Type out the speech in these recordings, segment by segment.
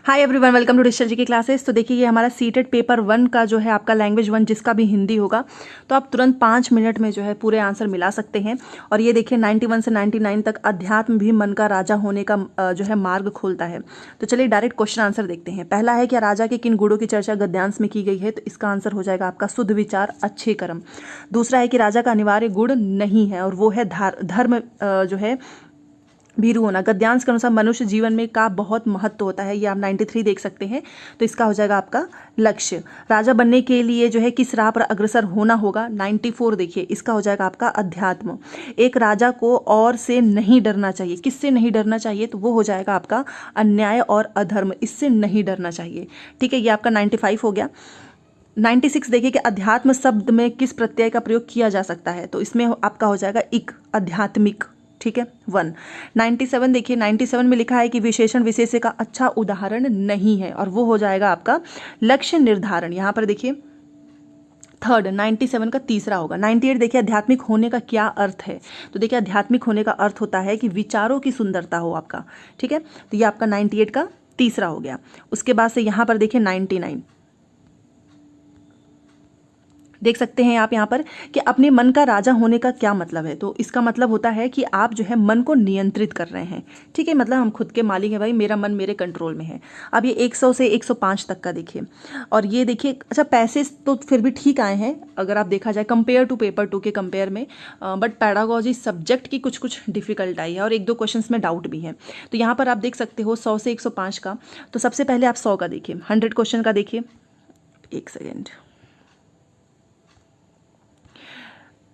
Hi everyone, welcome to digital ji की classes. तो देखिए, ये हमारा सीटेड पेपर 1 का जो है आपका लैंग्वेज 1 जिसका भी हिंदी होगा, तो आप तुरंत 5 मिनट में जो है पूरे आंसर मिला सकते हैं। और ये देखिए 91 से 99 तक अध्यात्म भी मन का राजा होने का जो है मार्ग खोलता है। तो चलिए डायरेक्ट क्वेश्चन आंसर देखते हैं। पहला है कि राजा के किन गुणों की चर्चा गद्यांश में की गई है, तो इसका आंसर हो जाएगा आपका शुद्ध विचार, अच्छे कर्म। दूसरा है कि राजा का अनिवार्य गुण नहीं है और वो है धर्म जो है भीरू होना। गद्यांश के अनुसार मनुष्य जीवन में का बहुत महत्व होता है, ये आप 93 देख सकते हैं। तो इसका हो जाएगा आपका लक्ष्य। राजा बनने के लिए जो है किस राह पर अग्रसर होना होगा, 94 देखिए, इसका हो जाएगा आपका अध्यात्म। एक राजा को और से नहीं डरना चाहिए। किससे नहीं डरना चाहिए, तो वो हो जाएगा आपका अन्याय और अधर्म, इससे नहीं डरना चाहिए। ठीक है, ये आपका 95 हो गया। 96 देखिए कि अध्यात्म शब्द में किस प्रत्यय का प्रयोग किया जा सकता है, तो इसमें आपका हो जाएगा इक, आध्यात्मिक। ठीक है, 1। 97 देखिए, 97 में लिखा है कि विशेषण विशेष्य का अच्छा उदाहरण नहीं है और वो हो जाएगा आपका लक्ष्य निर्धारण। यहाँ पर देखिए थर्ड, 97 का तीसरा होगा। 98 देखिए आध्यात्मिक होने का क्या अर्थ है, तो देखिए आध्यात्मिक होने का अर्थ होता है कि विचारों की सुंदरता हो आपका। ठीक है, तो ये आपका 98 का तीसरा हो गया। उसके बाद से यहाँ पर देखिए 99 देख सकते हैं आप यहाँ पर कि अपने मन का राजा होने का क्या मतलब है, तो इसका मतलब होता है कि आप जो है मन को नियंत्रित कर रहे हैं। ठीक है, मतलब हम खुद के मालिक हैं भाई, मेरा मन मेरे कंट्रोल में है। अब ये 100 से 105 तक का देखिए, और ये देखिए अच्छा पैसे तो फिर भी ठीक आए हैं अगर आप देखा जाए कंपेयर टू पेपर 2 के कंपेयर में, बट पैडागोजी सब्जेक्ट की कुछ कुछ डिफिकल्ट आई है और 1-2 क्वेश्चन में डाउट भी है। तो यहाँ पर आप देख सकते हो 100 से 105 का। तो सबसे पहले आप 100 का देखिए, 100 क्वेश्चन का देखिए। एक सेकेंड,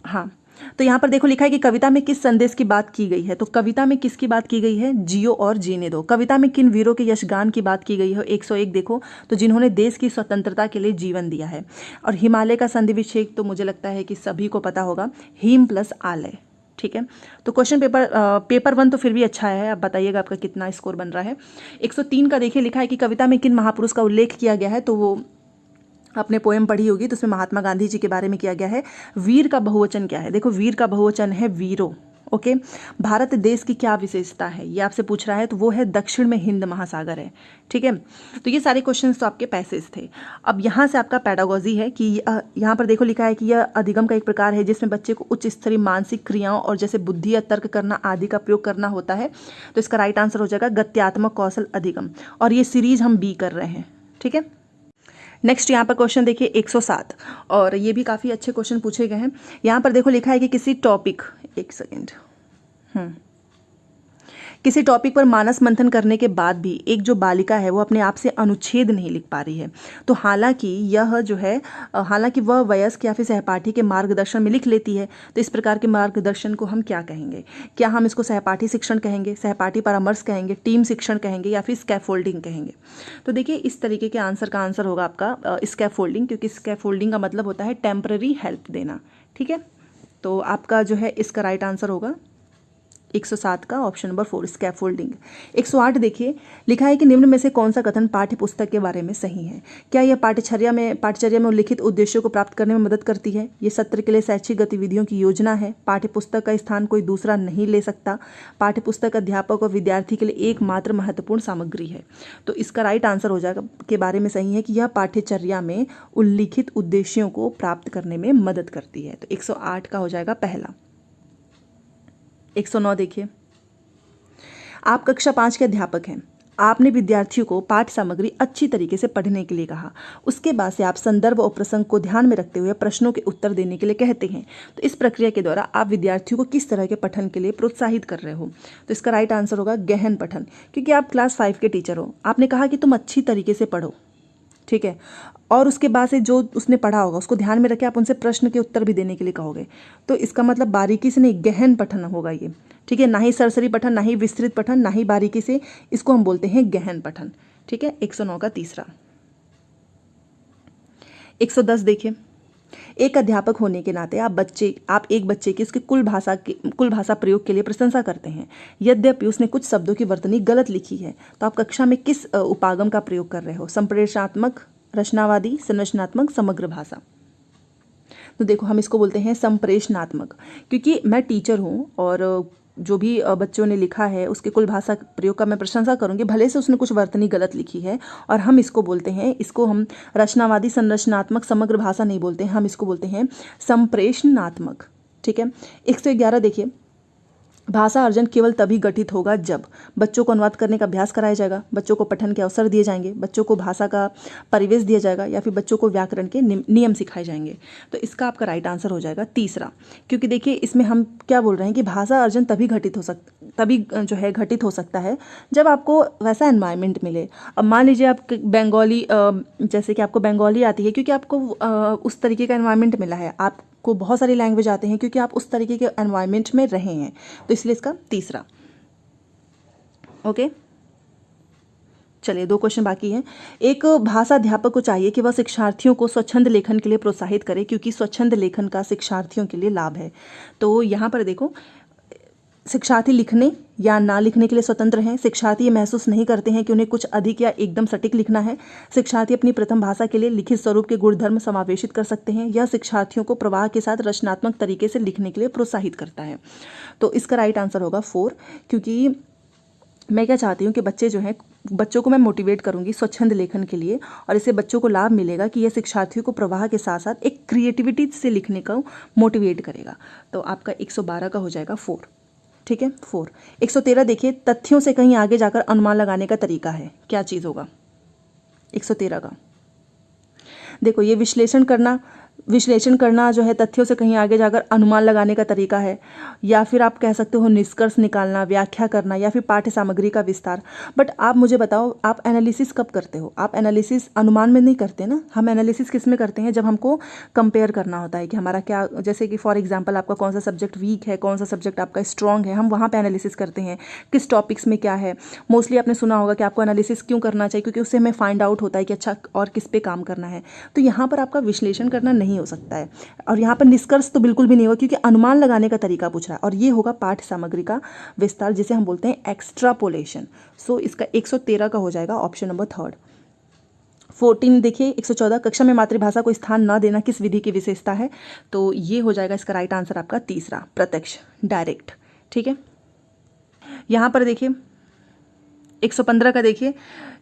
हाँ, तो यहाँ पर देखो लिखा है कि कविता में किस संदेश की बात की गई है, तो कविता में किसकी बात की गई है, जियो और जीने दो। कविता में किन वीरों के यशगान की बात की गई है, 101 देखो, तो जिन्होंने देश की स्वतंत्रता के लिए जीवन दिया है। और हिमालय का संधि विच्छेद तो मुझे लगता है कि सभी को पता होगा, हिम प्लस आलय। ठीक है, तो क्वेश्चन पेपर 1 तो फिर भी अच्छा है। आप बताइएगा आपका कितना स्कोर बन रहा है। 103 का देखिए लिखा है कि कविता में किन महापुरुष का उल्लेख किया गया है, तो वो आपने पोएम पढ़ी होगी, तो उसमें महात्मा गांधी जी के बारे में किया गया है। वीर का बहुवचन क्या है, देखो वीर का बहुवचन है वीरो। ओके, भारत देश की क्या विशेषता है, ये आपसे पूछ रहा है, तो वो है दक्षिण में हिंद महासागर है। ठीक है, तो ये सारे क्वेश्चंस तो आपके पैसेज थे। अब यहाँ से आपका पैडागोजी है कि यहाँ पर देखो लिखा है कि यह अधिगम का एक प्रकार है जिसमें बच्चे को उच्च स्तरीय मानसिक क्रियाओं और जैसे बुद्धि या तर्क करना आदि का प्रयोग करना होता है। तो इसका राइट आंसर हो जाएगा गत्यात्मक कौशल अधिगम, और ये सीरीज हम बी कर रहे हैं। ठीक है, नेक्स्ट यहाँ पर क्वेश्चन देखिए 107, और ये भी काफ़ी अच्छे क्वेश्चन पूछे गए हैं। यहाँ पर देखो लिखा है कि किसी टॉपिक, एक सेकेंड, किसी टॉपिक पर मानस मंथन करने के बाद भी एक जो बालिका है वो अपने आप से अनुच्छेद नहीं लिख पा रही है। तो हालांकि यह जो है हालांकि वह वयस्क या फिर सहपाठी के मार्गदर्शन में लिख लेती है, तो इस प्रकार के मार्गदर्शन को हम क्या कहेंगे? क्या हम इसको सहपाठी शिक्षण कहेंगे, सहपाठी परामर्श कहेंगे, टीम शिक्षण कहेंगे, या फिर स्कैफोल्डिंग कहेंगे? तो देखिए इस तरीके के आंसर का आंसर होगा आपका स्कैफोल्डिंग, क्योंकि स्कैफोल्डिंग का मतलब होता है टेम्पररी हेल्प देना। ठीक है, तो आपका जो है इसका राइट आंसर होगा 107 का ऑप्शन नंबर 4 स्कैफोल्डिंग। 108 देखिए लिखा है कि निम्न में से कौन सा कथन पाठ्य पुस्तक के बारे में सही है? क्या यह पाठ्यचर्या में उल्लिखित उद्देश्यों को प्राप्त करने में मदद करती है? ये सत्र के लिए शैक्षिक गतिविधियों की योजना है। पाठ्य पुस्तक का स्थान कोई दूसरा नहीं ले सकता। पाठ्य पुस्तक अध्यापक और विद्यार्थी के लिए एकमात्र महत्वपूर्ण सामग्री है। तो इसका राइट आंसर हो जाएगा के बारे में सही है कि यह पाठ्यचर्या में उल्लिखित उद्देश्यों को प्राप्त करने में मदद करती है। तो 108 का हो जाएगा पहला। 109 देखिए, आप कक्षा 5 के अध्यापक हैं। आपने विद्यार्थियों को पाठ्य सामग्री अच्छी तरीके से पढ़ने के लिए कहा। उसके बाद से आप संदर्भ और प्रसंग को ध्यान में रखते हुए प्रश्नों के उत्तर देने के लिए कहते हैं। तो इस प्रक्रिया के द्वारा आप विद्यार्थियों को किस तरह के पठन के लिए प्रोत्साहित कर रहे हो? तो इसका राइट आंसर होगा गहन पठन, क्योंकि आप क्लास 5 के टीचर हो। आपने कहा कि तुम अच्छी तरीके से पढ़ो, ठीक है, और उसके बाद से जो उसने पढ़ा होगा उसको ध्यान में रखे आप उनसे प्रश्न के उत्तर भी देने के लिए कहोगे। तो इसका मतलब बारीकी से नहीं, गहन पठन होगा ये। ठीक है, ना ही सरसरी पठन, ना ही विस्तृत पठन, ना ही बारीकी से, इसको हम बोलते हैं गहन पठन। ठीक है, 109 का तीसरा। 110 देखिए, एक अध्यापक होने के नाते आप एक बच्चे की उसके कुल भाषा प्रयोग के लिए प्रशंसा करते हैं। यद्यपि उसने कुछ शब्दों की वर्तनी गलत लिखी है, तो आप कक्षा में किस उपागम का प्रयोग कर रहे हो? संप्रेषणात्मक, रचनावादी, संरचनात्मक, समग्र भाषा। तो देखो हम इसको बोलते हैं संप्रेषणात्मक, क्योंकि मैं टीचर हूँ और जो भी बच्चों ने लिखा है उसके कुल भाषा प्रयोग का मैं प्रशंसा करूंगी, भले से उसने कुछ वर्तनी गलत लिखी है। और हम इसको बोलते हैं, इसको हम रचनावादी संरचनात्मक समग्र भाषा नहीं बोलते हैं, हम इसको बोलते हैं संप्रेषणात्मक। ठीक है। 111 देखिए, भाषा अर्जन केवल तभी गठित होगा जब बच्चों को अनुवाद करने का अभ्यास कराया जाएगा, बच्चों को पठन के अवसर दिए जाएंगे, बच्चों को भाषा का परिवेश दिया जाएगा, या फिर बच्चों को व्याकरण के नियम सिखाए जाएंगे। तो इसका आपका राइट आंसर हो जाएगा तीसरा। क्योंकि देखिए इसमें हम क्या बोल रहे हैं कि भाषा अर्जन तभी घटित हो सकता है जब आपको वैसा एनवायरनमेंट मिले। अब मान लीजिए आप बंगाली, जैसे कि आपको बंगाली आती है क्योंकि आपको उस तरीके का एनवायरनमेंट मिला है, आपको बहुत सारी लैंग्वेज आते हैं क्योंकि आप उस तरीके के एनवायरनमेंट में रहे हैं, तो इसलिए इसका तीसरा। ओके, चलिए 2 क्वेश्चन बाकी हैं। एक भाषा अध्यापक को चाहिए कि वह शिक्षार्थियों को स्वच्छंद लेखन के लिए प्रोत्साहित करे, क्योंकि स्वच्छंद लेखन का शिक्षार्थियों के लिए लाभ है। तो यहाँ पर देखो, शिक्षार्थी लिखने या ना लिखने के लिए स्वतंत्र हैं। शिक्षार्थी ये महसूस नहीं करते हैं कि उन्हें कुछ अधिक या एकदम सटीक लिखना है। शिक्षार्थी अपनी प्रथम भाषा के लिए लिखित स्वरूप के गुणधर्म समावेशित कर सकते हैं। यह शिक्षार्थियों को प्रवाह के साथ रचनात्मक तरीके से लिखने के लिए प्रोत्साहित करता है। तो इसका राइट आंसर होगा 4, क्योंकि मैं क्या चाहती हूँ कि बच्चों को मैं मोटिवेट करूँगी स्वच्छंद लेखन के लिए, और इससे बच्चों को लाभ मिलेगा कि यह शिक्षार्थियों को प्रवाह के साथ साथ एक क्रिएटिविटी से लिखने का मोटिवेट करेगा। तो आपका 112 का हो जाएगा 4। ठीक है, 4। 113 देखिए, तथ्यों से कहीं आगे जाकर अनुमान लगाने का तरीका है, क्या चीज़ होगा 113 का? देखो, ये विश्लेषण करना जो है तथ्यों से कहीं आगे जाकर अनुमान लगाने का तरीका है, या फिर आप कह सकते हो निष्कर्ष निकालना, व्याख्या करना, या फिर पाठ्य सामग्री का विस्तार। बट आप मुझे बताओ, आप एनालिसिस कब करते हो? आप एनालिसिस अनुमान में नहीं करते ना। हम एनालिसिस किस में करते हैं? जब हमको कंपेयर करना होता है कि हमारा क्या, जैसे कि फॉर एग्जाम्पल आपका कौन सा सब्जेक्ट वीक है, कौन सा सब्जेक्ट आपका स्ट्रॉन्ग है, हम वहाँ पर एनालिसिस करते हैं किस टॉपिक्स में क्या है। मोस्टली आपने सुना होगा कि आपको एनालिसिस क्यों करना चाहिए, क्योंकि उससे हमें फाइंड आउट होता है कि अच्छा और किस पे काम करना है। तो यहाँ पर आपका विश्लेषण करना नहीं हो सकता है, और यहाँ पर निष्कर्ष तो बिल्कुल भी नहीं होगा, क्योंकि अनुमान लगाने का तरीका पूछ रहा है, और ये होगा पाठ्य सामग्री का विस्तार, जिसे हम बोलते हैं एक्स्ट्रापोलेशन। सो इसका 113 का हो जाएगा ऑप्शन नंबर 3। 14 देखिए, 114, कक्षा में मातृभाषा को स्थान न देना किस विधि की विशेषता है? तो ये हो जाएगा इसका राइट आंसर आपका तीसरा, प्रत्यक्ष, डायरेक्ट। ठीक है, यहाँ पर देखिए 115 का देखिए,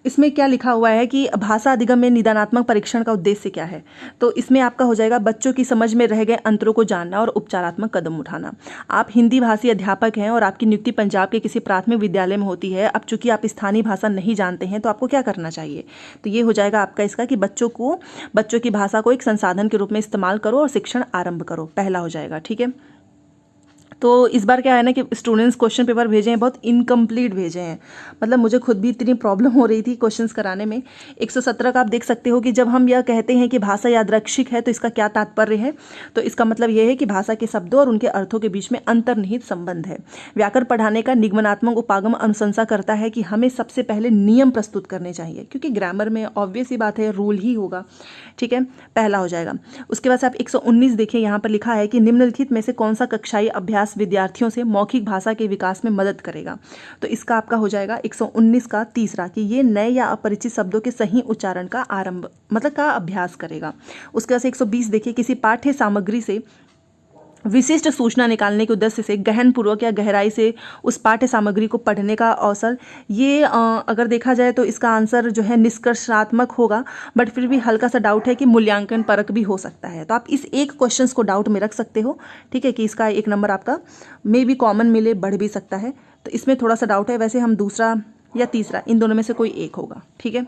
इसमें क्या लिखा हुआ है कि भाषा अधिगम में निदानात्मक परीक्षण का उद्देश्य क्या है? तो इसमें आपका हो जाएगा बच्चों की समझ में रह गए अंतरों को जानना और उपचारात्मक कदम उठाना। आप हिंदी भाषी अध्यापक हैं और आपकी नियुक्ति पंजाब के किसी प्राथमिक विद्यालय में होती है। अब चूंकि आप स्थानीय भाषा नहीं जानते हैं, तो आपको क्या करना चाहिए? तो ये हो जाएगा आपका इसका कि बच्चों की भाषा को एक संसाधन के रूप में इस्तेमाल करो और शिक्षण आरंभ करो, पहला हो जाएगा। ठीक है, तो इस बार क्या है ना कि स्टूडेंट्स क्वेश्चन पेपर भेजे हैं, बहुत इनकम्प्लीट भेजे हैं। मतलब मुझे खुद भी इतनी प्रॉब्लम हो रही थी क्वेश्चंस कराने में। 117 का आप देख सकते हो कि जब हम यह कहते हैं कि भाषा यादृच्छिक है, तो इसका क्या तात्पर्य है? तो इसका मतलब यह है कि भाषा के शब्दों और उनके अर्थों के बीच में अंतर्निहित संबंध है। व्याकरण पढ़ाने का निगमनात्मक उपागम अनुशंसा करता है कि हमें सबसे पहले नियम प्रस्तुत करने चाहिए, क्योंकि ग्रामर में ऑब्वियस ही बात है रूल ही होगा। ठीक है, पहला हो जाएगा। उसके बाद से आप 119 देखिए, यहाँ पर लिखा है कि निम्नलिखित में से कौन सा कक्षाई अभ्यास विद्यार्थियों से मौखिक भाषा के विकास में मदद करेगा? तो इसका आपका हो जाएगा 119 का तीसरा, कि ये नए या अपरिचित शब्दों के सही उच्चारण का का अभ्यास करेगा। उसके बाद से 120 देखिए, किसी पाठ्य सामग्री से विशिष्ट सूचना निकालने के उद्देश्य से गहन पूर्वक या गहराई से उस पाठ्य सामग्री को पढ़ने का अवसर। ये अगर देखा जाए तो इसका आंसर जो है निष्कर्षात्मक होगा, बट फिर भी हल्का सा डाउट है कि मूल्यांकन परक भी हो सकता है। तो आप इस एक क्वेश्चन को डाउट में रख सकते हो। ठीक है, कि इसका 1 नंबर आपका मे भी कॉमन मिले, बढ़ भी सकता है, तो इसमें थोड़ा सा डाउट है। वैसे हम दूसरा या तीसरा, इन दोनों में से कोई एक होगा। ठीक है,